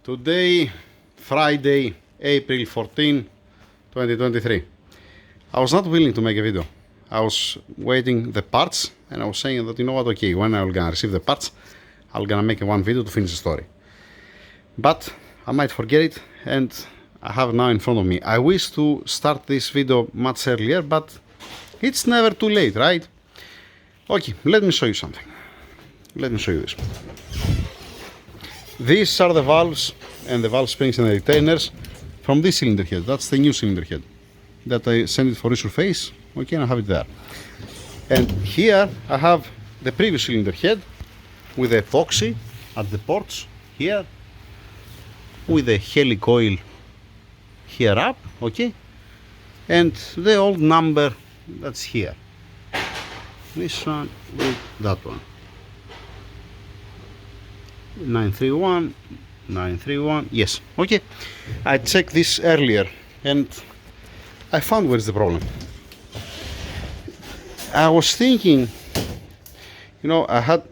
Today, Friday, April 14, 2023. I was not willing to make a video. I was waiting the parts and I was saying that, you know what, okay, when I'm gonna receive the parts, I'm gonna make one video to finish the story. But I might forget it and I have it now in front of me. I wish to start this video much earlier, but it's never too late, right? Okay, let me show you something. Let me show you this. These are the valves and the valve springs and the retainers from this cylinder head. That's the new cylinder head that I sent it for resurface. Okay, and I have it there. And here I have the previous cylinder head with the epoxy at the ports here, with the helicoil here up, okay, and the old number that's here. This one with that one. 931, 931, yes, okay. I checked this earlier and I found where's the problem. I was thinking, you know, I had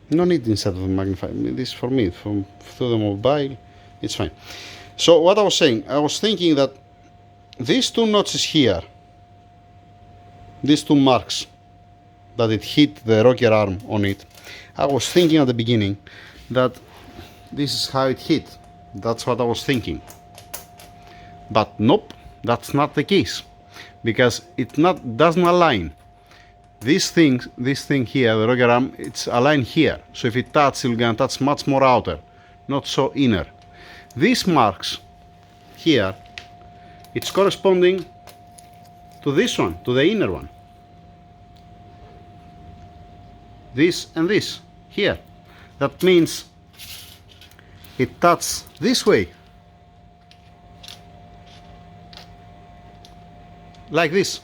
no need inside of the magnifier. This for me, from through the mobile, it's fine. So what I was saying, I was thinking that these two notches here, these two marks that it hit the rocker arm on it, I was thinking at the beginning that this is how it hit. That's what I was thinking. But nope, that's not the case, because it doesn't align. This thing here, the rocker arm, it's aligned here. So if it touches, it's gonna touch much more outer, not so inner. These marks here, it's corresponding to this one, to the inner one. This and this here. That means it touches this way, like this.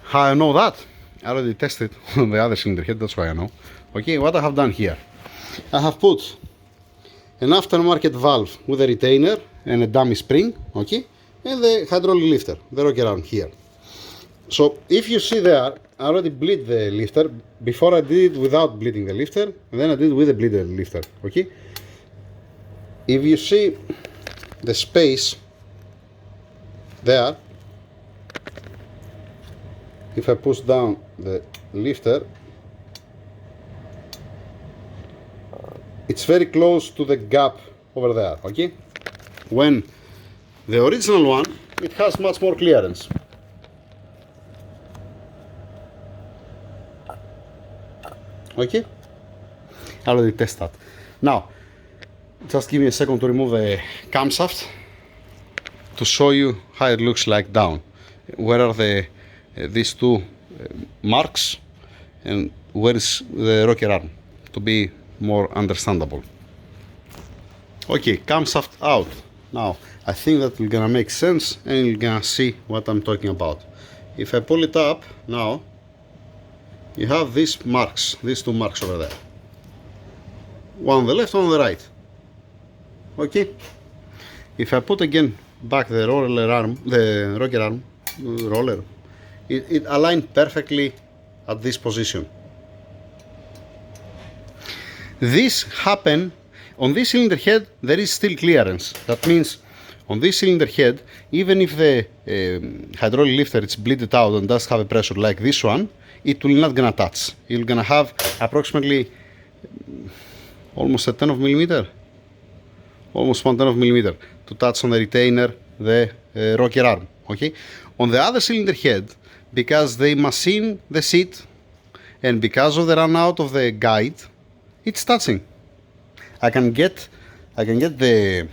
How I know that? I already tested on the other cylinder head, that's why I know. Okay, what I have done here, I have put an aftermarket valve with a retainer and a dummy spring, okay, and the hydraulic lifter, the rocker arm here. So if you see there, I already bleed the lifter. Before I did it without bleeding the lifter, and then I did it with the bleeded lifter, okay? If you see the space there, if I push down the lifter, it's very close to the gap over there, okay? When the original one, it has much more clearance. Okay, I already test that. Now, just give me a second to remove the camshaft to show you how it looks like down. Where are these two marks and where is the rocker arm, to be more understandable. Okay, camshaft out. Now, I think that will gonna make sense and you're gonna see what I'm talking about. If I pull it up now, you have these marks, these two marks over there. One on the left, one on the right. Okay? If I put again back the roller arm, the rocker arm, roller, it aligned perfectly at this position. This happened on this cylinder head, there is still clearance. That means on this cylinder head, even if the hydraulic lifter is bleeded out and does have a pressure like this one, it will not gonna touch. You're gonna have approximately almost a 10 of millimeter, almost 1/10 of millimeter to touch on the retainer, the rocker arm. Okay. On the other cylinder head, because they machine the seat and because of the run out of the guide, it's touching. I can get the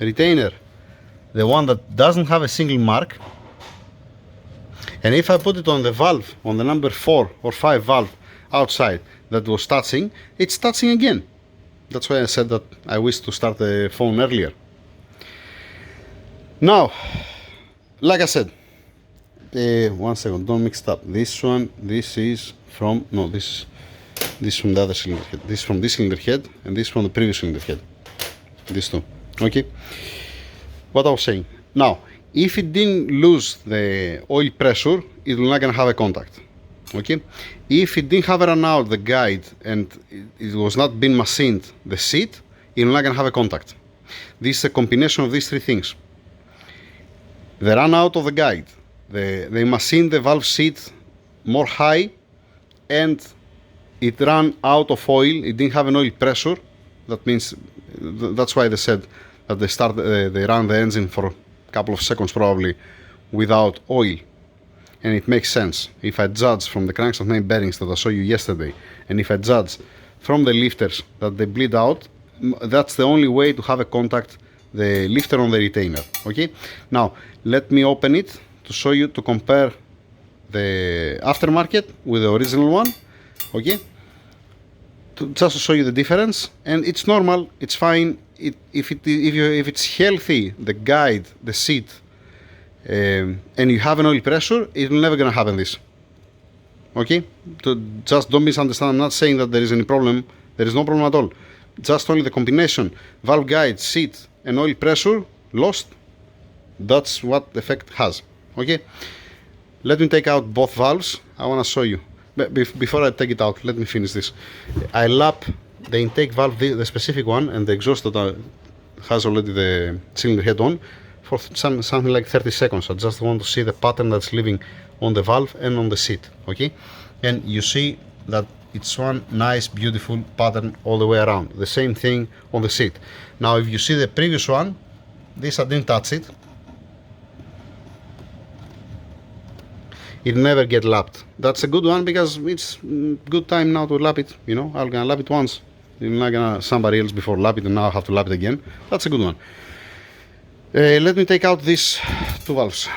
retainer, the one that doesn't have a single mark. And if I put it on the valve, on the number 4 or 5 valve outside that was touching, it's touching again. That's why I said that I wish to start the phone earlier. Now, like I said, one second, don't mix it up. This one, this is from, no, this from the other cylinder head. This from this cylinder head and this from the previous cylinder head. These two, okay? What I was saying. Now, if it didn't lose the oil pressure, it will not gonna have a contact. Okay, if it didn't have run out the guide and it was not been machined the seat, you're not gonna have a contact. This is a combination of these three things. The run out of the guide, they machined the valve seat more high, and it ran out of oil. It didn't have an oil pressure. That means that's why they said that they ran the engine for a couple of seconds probably without oil. And it makes sense. If I judge from the crankshaft main bearings that I showed you yesterday, and if I judge from the lifters that they bleed out, that's the only way to have a contact the lifter on the retainer. Okay, now let me open it to show you, to compare the aftermarket with the original one. Okay, just to show you the difference. And it's normal, it's fine. If it's healthy, the guide, the seat, and you have an oil pressure, it's never gonna happen this. Okay, just don't misunderstand. I'm not saying that there is any problem. There is no problem at all. Just only the combination valve guide, seat, and oil pressure lost. That's what the effect has. Okay, let me take out both valves. I want to show you. But before I take it out, let me finish this. I lap the intake valve, the specific one, and the exhaust that has already the cylinder head on, for something like 30 seconds. I just want to see the pattern that's leaving on the valve and on the seat. Okay, and you see that it's one nice beautiful pattern all the way around. The same thing on the seat. Now if you see the previous one, this I didn't touch it. It never get lapped. That's a good one, because it's good time now to lap it. You know, I'm gonna lap it once. I'm not gonna somebody else before lap it and now I have to lap it again. That's a good one. Let me take out these two valves.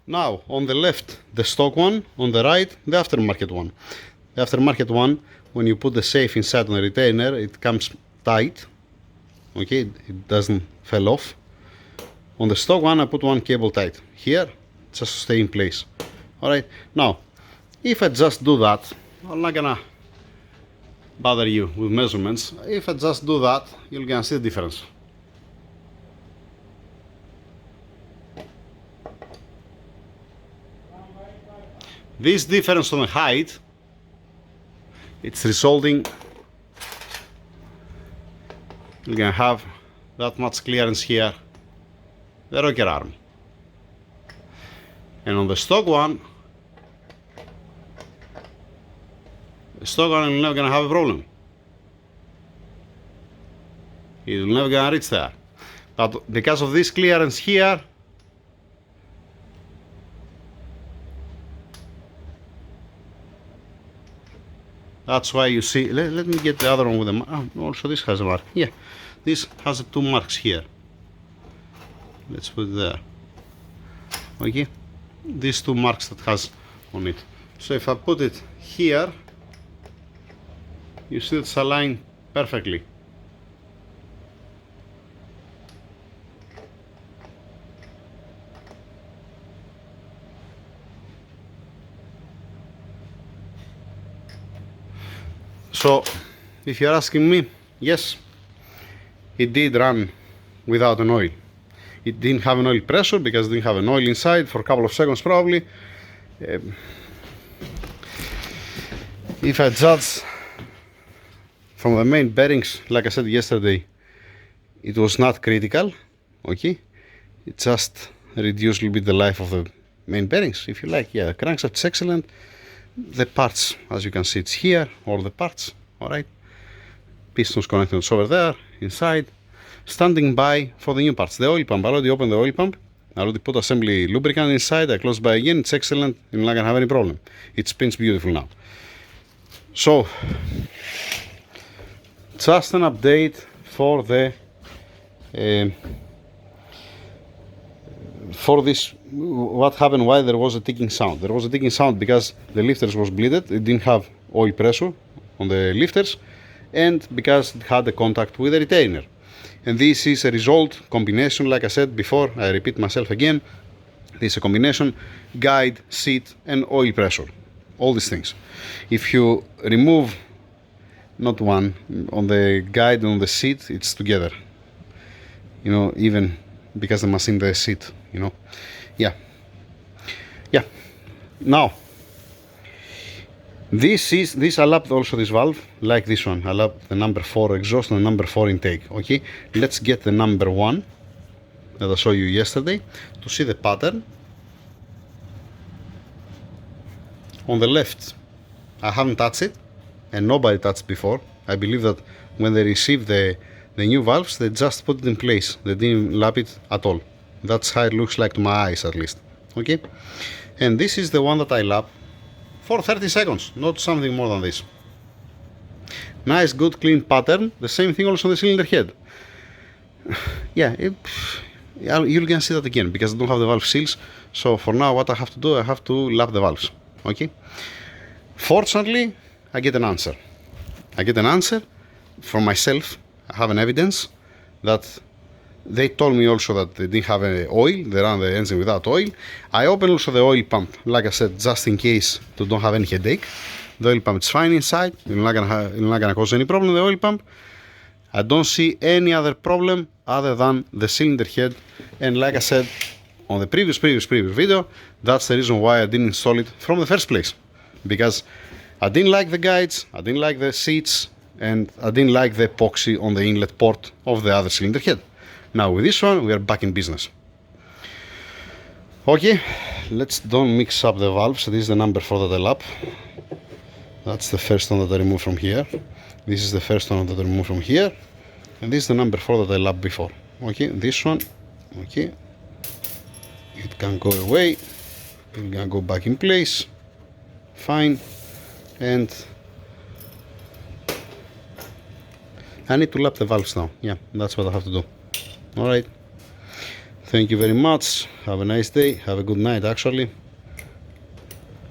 Now on the left the stock one, on the right the aftermarket one. The aftermarket one, when you put the safe inside on the retainer, it comes tight. Okay, it doesn't fall off. On the stock one I put one cable tight here, just to stay in place. Alright, now if I just do that, I'm not gonna bother you with measurements. If I just do that, you're gonna see the difference. This difference on the height, it's resulting, you're gonna have that much clearance here, the rocker arm. And on the stock one, you're never gonna have a problem. You're never gonna reach there. But because of this clearance here, that's why you see, let me get the other one with the mark. Oh, also this has a mark. Yeah, this has two marks here. Let's put it there. Okay, these two marks that has on it. So if I put it here, you see it's aligned perfectly. So if you're asking me, yes, it did run without an oil. It didn't have an oil pressure because it didn't have an oil inside for a couple of seconds probably. If I judge from the main bearings, like I said yesterday, it was not critical. Okay, it just reduced a little bit the life of the main bearings, if you like. Yeah, the crankshaft is excellent. The parts, as you can see, it's here, all the parts. Alright, pistons connected over there, inside. Standing by for the new parts. The oil pump, I already opened the oil pump. I already put assembly lubricant inside. I closed by again, it's excellent. You're not gonna have any problem. It spins beautiful now. So, just an update for the for this, what happened, why there was a ticking sound. There was a ticking sound because the lifters was bleeded. It didn't have oil pressure on the lifters, and because it had a contact with the retainer. And this is a result combination, like I said before, I repeat myself again, this is a combination guide, seat and oil pressure, all these things. If you remove not one on the guide and on the seat, it's together, you know, even because the machine the seat, you know. Yeah, now This I lapped also this valve like this one. I lapped the number 4 exhaust and the number 4 intake. Okay, let's get the number 1 that I showed you yesterday to see the pattern. On the left, I haven't touched it, and nobody touched before. I believe that when they received the new valves, they just put it in place. They didn't lap it at all. That's how it looks like to my eyes, at least. Okay, and this is the one that I lap for 30 seconds, not something more than this. Nice, good, clean pattern. The same thing also on the cylinder head. Yeah, you're gonna see that again because I don't have the valve seals. So for now, what I have to do, I have to lap the valves. Okay. Fortunately, I get an answer. I get an answer from myself. I have an evidence that they told me also that they didn't have any oil. They ran the engine without oil. I opened also the oil pump, like I said, just in case to don't have any headache. The oil pump is fine inside. You're not gonna cause any problem with the oil pump. I don't see any other problem other than the cylinder head. And like I said on the previous video, that's the reason why I didn't install it from the first place. Because I didn't like the guides, I didn't like the seats, and I didn't like the epoxy on the inlet port of the other cylinder head. Now with this one, we are back in business. Okay, let's don't mix up the valves. This is the number 4 that I lap. That's the first one that I removed from here. This is the first one that I removed from here. And this is the number 4 that I lapped before. Okay, this one, okay. It can go away. It can go back in place. Fine. And I need to lap the valves now. Yeah, that's what I have to do. Alright. Thank you very much. Have a nice day. Have a good night, actually.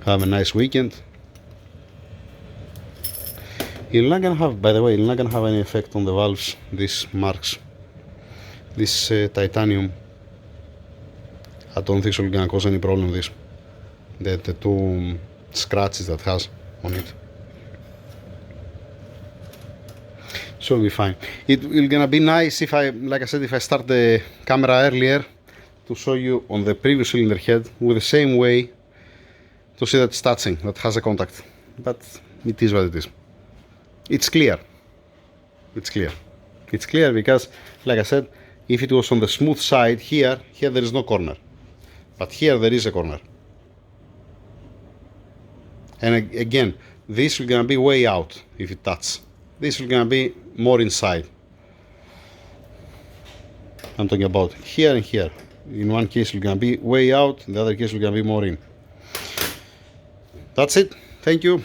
Have a nice weekend. You're not gonna have, by the way, you're not gonna have any effect on the valves, these marks. This titanium, I don't think so it's gonna cause any problem with this. The two scratches that has on it. So it'll be fine. It's gonna be nice if I, like I said, if I start the camera earlier to show you on the previous cylinder head with the same way to see that it's touching, that has a contact. But it is what it is. It's clear. It's clear. It's clear because, like I said, if it was on the smooth side here there is no corner. But here there is a corner. And again, this is gonna be way out if it touches. This is gonna be more inside. I'm talking about here and here. In one case it's gonna be way out, in the other case it's gonna be more in. That's it. Thank you.